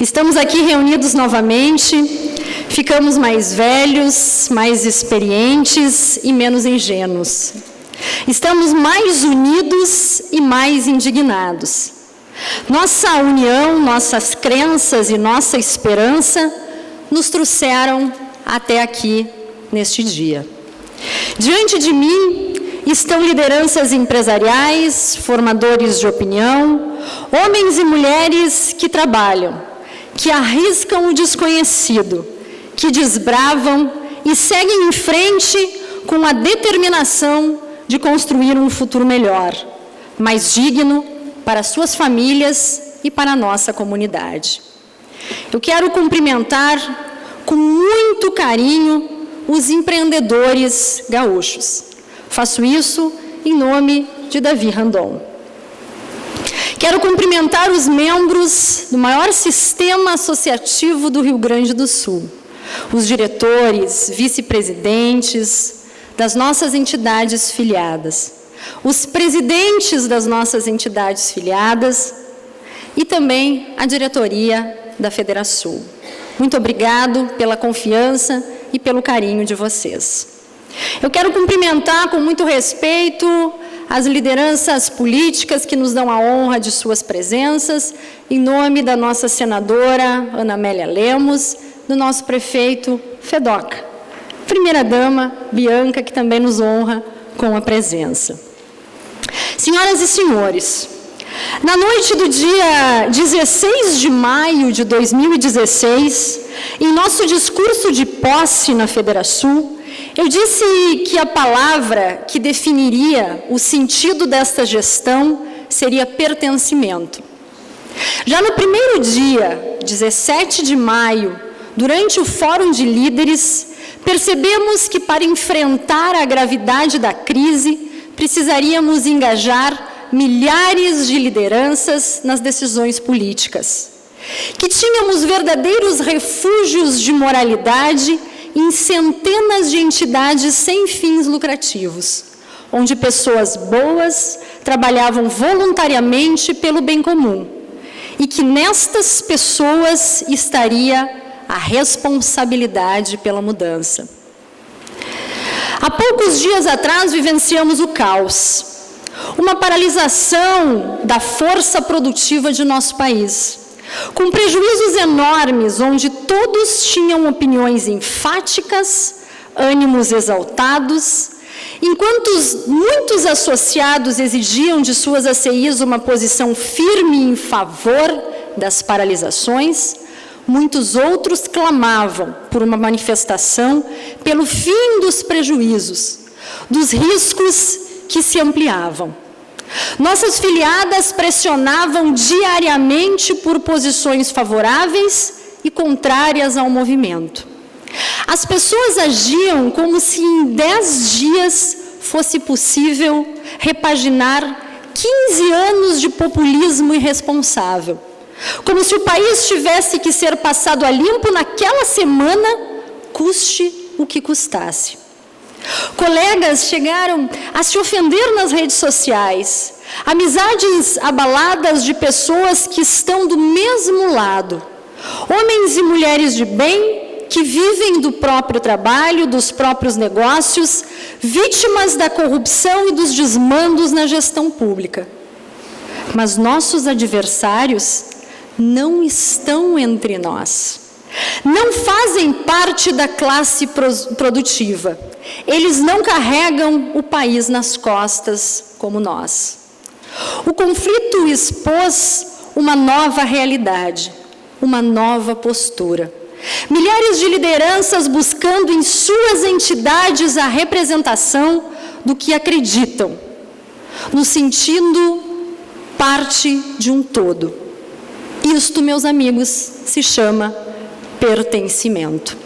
Estamos aqui reunidos novamente, ficamos mais velhos, mais experientes e menos ingênuos. Estamos mais unidos e mais indignados. Nossa união, nossas crenças e nossa esperança nos trouxeram até aqui neste dia. Diante de mim estão lideranças empresariais, formadores de opinião, homens e mulheres que trabalham, que arriscam o desconhecido, que desbravam e seguem em frente com a determinação de construir um futuro melhor, mais digno para suas famílias e para a nossa comunidade. Eu quero cumprimentar com muito carinho os empreendedores gaúchos. Faço isso em nome de Davi Randon. Quero cumprimentar os membros do maior sistema associativo do Rio Grande do Sul, os diretores, vice-presidentes das nossas entidades filiadas, os presidentes das nossas entidades filiadas e também a diretoria da Federação. Muito obrigado pela confiança e pelo carinho de vocês. Eu quero cumprimentar com muito respeito as lideranças políticas que nos dão a honra de suas presenças, em nome da nossa senadora Ana Amélia Lemos, do nosso prefeito Fedoca, primeira-dama Bianca, que também nos honra com a presença. Senhoras e senhores, na noite do dia 16 de maio de 2016, em nosso discurso de posse na Federação, eu disse que a palavra que definiria o sentido desta gestão seria pertencimento. Já no primeiro dia, 17 de maio, durante o Fórum de Líderes, percebemos que para enfrentar a gravidade da crise, precisaríamos engajar milhares de lideranças nas decisões políticas, que tínhamos verdadeiros refúgios de moralidade em centenas de entidades sem fins lucrativos, onde pessoas boas trabalhavam voluntariamente pelo bem comum, e que nestas pessoas estaria a responsabilidade pela mudança. Há poucos dias atrás vivenciamos o caos, uma paralisação da força produtiva de nosso país, com prejuízos enormes, onde todos tinham opiniões enfáticas, ânimos exaltados, enquanto muitos associados exigiam de suas ACIs uma posição firme em favor das paralisações, muitos outros clamavam por uma manifestação pelo fim dos prejuízos, dos riscos que se ampliavam. Nossas filiadas pressionavam diariamente por posições favoráveis e contrárias ao movimento. As pessoas agiam como se em 10 dias fosse possível repaginar 15 anos de populismo irresponsável, como se o país tivesse que ser passado a limpo naquela semana, custe o que custasse. Colegas chegaram a se ofender nas redes sociais, amizades abaladas de pessoas que estão do mesmo lado, homens e mulheres de bem que vivem do próprio trabalho, dos próprios negócios, vítimas da corrupção e dos desmandos na gestão pública. Mas nossos adversários não estão entre nós, não fazem parte da classe produtiva. Eles não carregam o país nas costas como nós. O conflito expôs uma nova realidade, uma nova postura. Milhares de lideranças buscando em suas entidades a representação do que acreditam, no sentido parte de um todo. Isto, meus amigos, se chama pertencimento.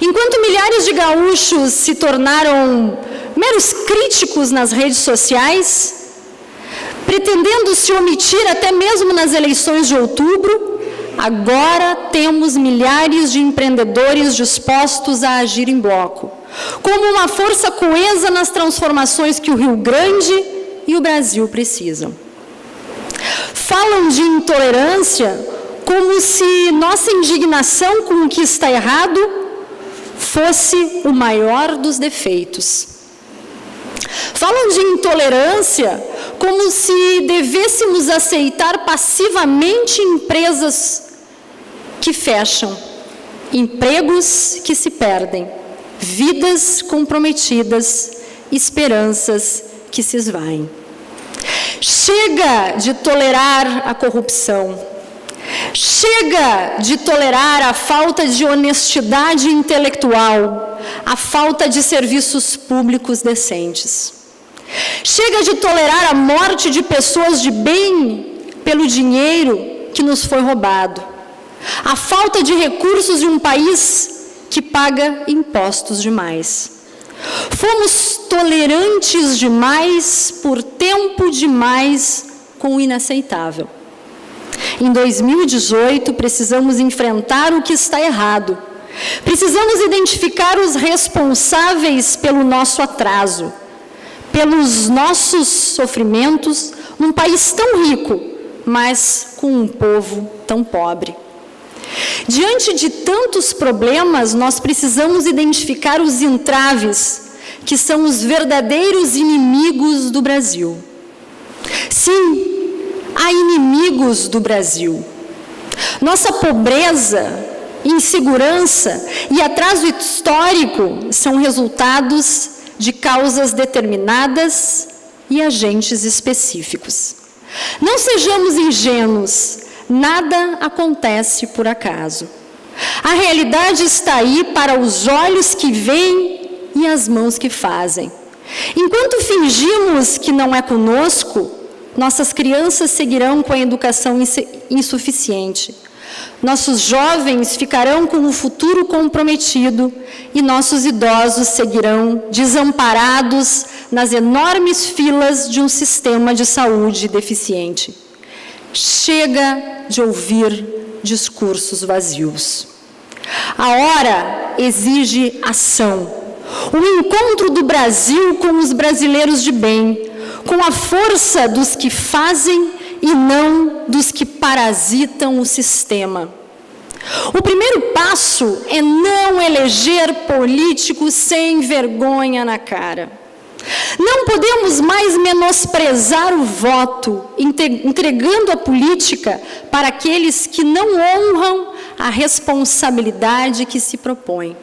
Enquanto milhares de gaúchos se tornaram meros críticos nas redes sociais, pretendendo se omitir até mesmo nas eleições de outubro, agora temos milhares de empreendedores dispostos a agir em bloco, como uma força coesa nas transformações que o Rio Grande e o Brasil precisam. Falam de intolerância como se nossa indignação com o que está errado fosse o maior dos defeitos. Falam de intolerância como se devêssemos aceitar passivamente empresas que fecham, empregos que se perdem, vidas comprometidas, esperanças que se esvaem. Chega de tolerar a corrupção. Chega de tolerar a falta de honestidade intelectual, a falta de serviços públicos decentes. Chega de tolerar a morte de pessoas de bem pelo dinheiro que nos foi roubado. A falta de recursos de um país que paga impostos demais. Fomos tolerantes demais por tempo demais com o inaceitável. Em 2018, precisamos enfrentar o que está errado. Precisamos identificar os responsáveis pelo nosso atraso, pelos nossos sofrimentos, num país tão rico, mas com um povo tão pobre. Diante de tantos problemas, nós precisamos identificar os entraves, que são os verdadeiros inimigos do Brasil. Sim, há inimigos do Brasil. Nossa pobreza, insegurança e atraso histórico são resultados de causas determinadas e agentes específicos. Não sejamos ingênuos, nada acontece por acaso. A realidade está aí para os olhos que veem e as mãos que fazem. Enquanto fingimos que não é conosco, nossas crianças seguirão com a educação insuficiente. Nossos jovens ficarão com o futuro comprometido e nossos idosos seguirão desamparados nas enormes filas de um sistema de saúde deficiente. Chega de ouvir discursos vazios. A hora exige ação. O encontro do Brasil com os brasileiros de bem, com a força dos que fazem e não dos que parasitam o sistema. O primeiro passo é não eleger políticos sem vergonha na cara. Não podemos mais menosprezar o voto, entregando a política para aqueles que não honram a responsabilidade que se propõe.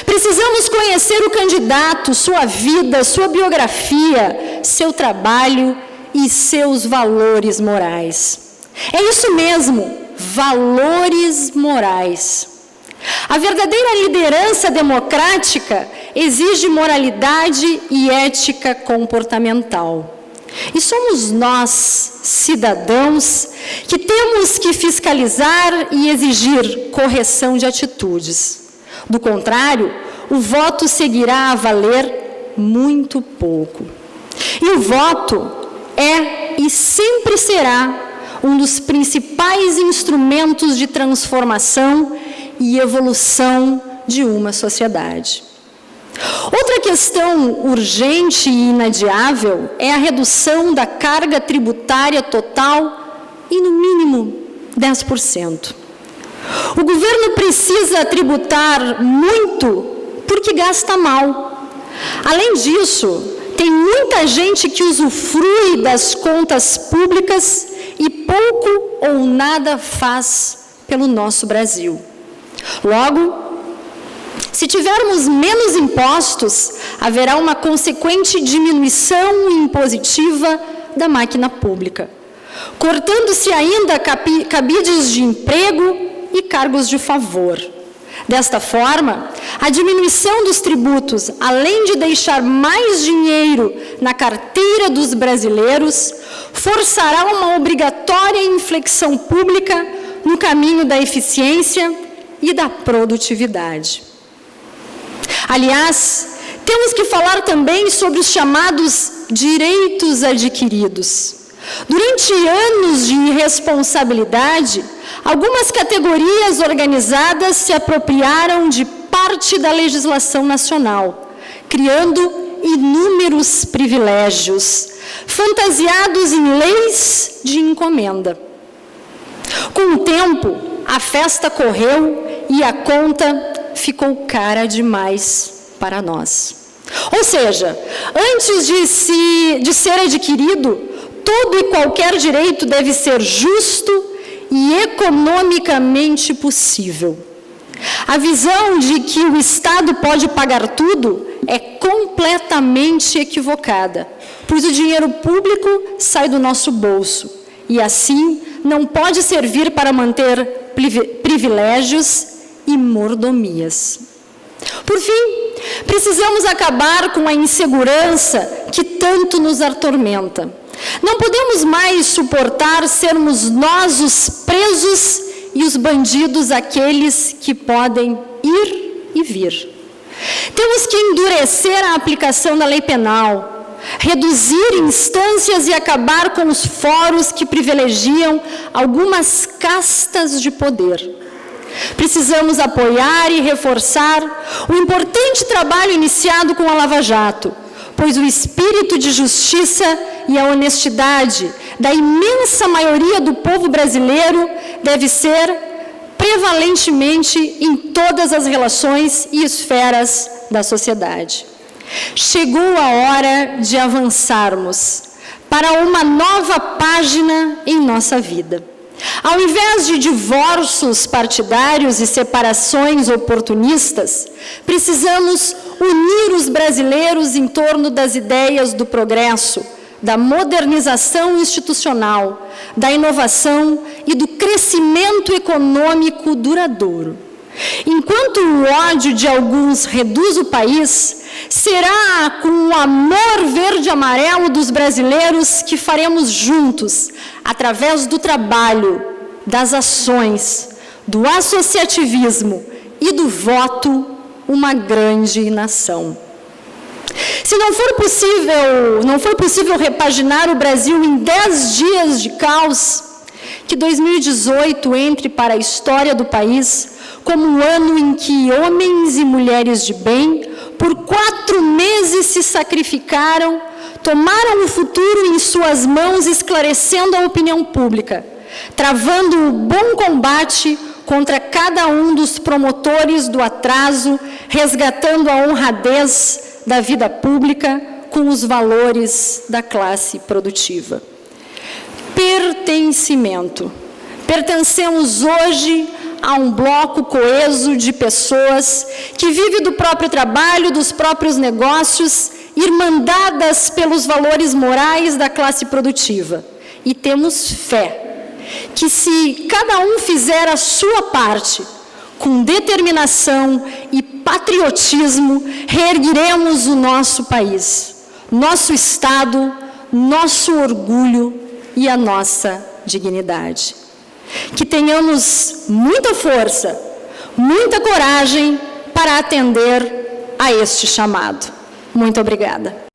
Precisamos conhecer o candidato, sua vida, sua biografia, seu trabalho e seus valores morais. É isso mesmo, valores morais. A verdadeira liderança democrática exige moralidade e ética comportamental. E somos nós, cidadãos, que temos que fiscalizar e exigir correção de atitudes. Do contrário, o voto seguirá a valer muito pouco. E o voto é e sempre será um dos principais instrumentos de transformação e evolução de uma sociedade. Outra questão urgente e inadiável é a redução da carga tributária total em, no mínimo, 10%. O governo precisa tributar muito porque gasta mal. Além disso, tem muita gente que usufrui das contas públicas e pouco ou nada faz pelo nosso Brasil. Logo, se tivermos menos impostos, haverá uma consequente diminuição impositiva da máquina pública, cortando-se ainda cabides de emprego e cargos de favor. Desta forma, a diminuição dos tributos, além de deixar mais dinheiro na carteira dos brasileiros, forçará uma obrigatória inflexão pública no caminho da eficiência e da produtividade. Aliás, temos que falar também sobre os chamados direitos adquiridos. Durante anos de irresponsabilidade, algumas categorias organizadas se apropriaram de parte da legislação nacional, criando inúmeros privilégios, fantasiados em leis de encomenda. Com o tempo, a festa correu e a conta ficou cara demais para nós. Ou seja, antes de ser adquirido, todo e qualquer direito deve ser justo e economicamente possível. A visão de que o Estado pode pagar tudo é completamente equivocada, pois o dinheiro público sai do nosso bolso e, assim, não pode servir para manter privilégios e mordomias. Por fim, precisamos acabar com a insegurança que tanto nos atormenta. Não podemos mais suportar sermos nós os presos e os bandidos aqueles que podem ir e vir. Temos que endurecer a aplicação da lei penal, reduzir instâncias e acabar com os fóruns que privilegiam algumas castas de poder. Precisamos apoiar e reforçar o importante trabalho iniciado com a Lava Jato, pois o espírito de justiça e a honestidade da imensa maioria do povo brasileiro deve ser prevalentemente em todas as relações e esferas da sociedade. Chegou a hora de avançarmos para uma nova página em nossa vida. Ao invés de divórcios partidários e separações oportunistas, precisamos unir os brasileiros em torno das ideias do progresso, da modernização institucional, da inovação e do crescimento econômico duradouro. Enquanto o ódio de alguns reduz o país, será com o amor verde e amarelo dos brasileiros que faremos juntos, através do trabalho, das ações, do associativismo e do voto, uma grande nação. Se não for possível repaginar o Brasil em 10 dias de caos, que 2018 entre para a história do país como um ano em que homens e mulheres de bem, por 4 meses se sacrificaram, tomaram o futuro em suas mãos, esclarecendo a opinião pública, travando o bom combate contra cada um dos promotores do atraso, resgatando a honradez da vida pública com os valores da classe produtiva. Pertencimento. Pertencemos hoje a um bloco coeso de pessoas que vive do próprio trabalho, dos próprios negócios, irmandadas pelos valores morais da classe produtiva. E temos fé que, se cada um fizer a sua parte, com determinação e patriotismo, reergueremos o nosso país, nosso Estado, nosso orgulho e a nossa dignidade. Que tenhamos muita força, muita coragem para atender a este chamado. Muito obrigada.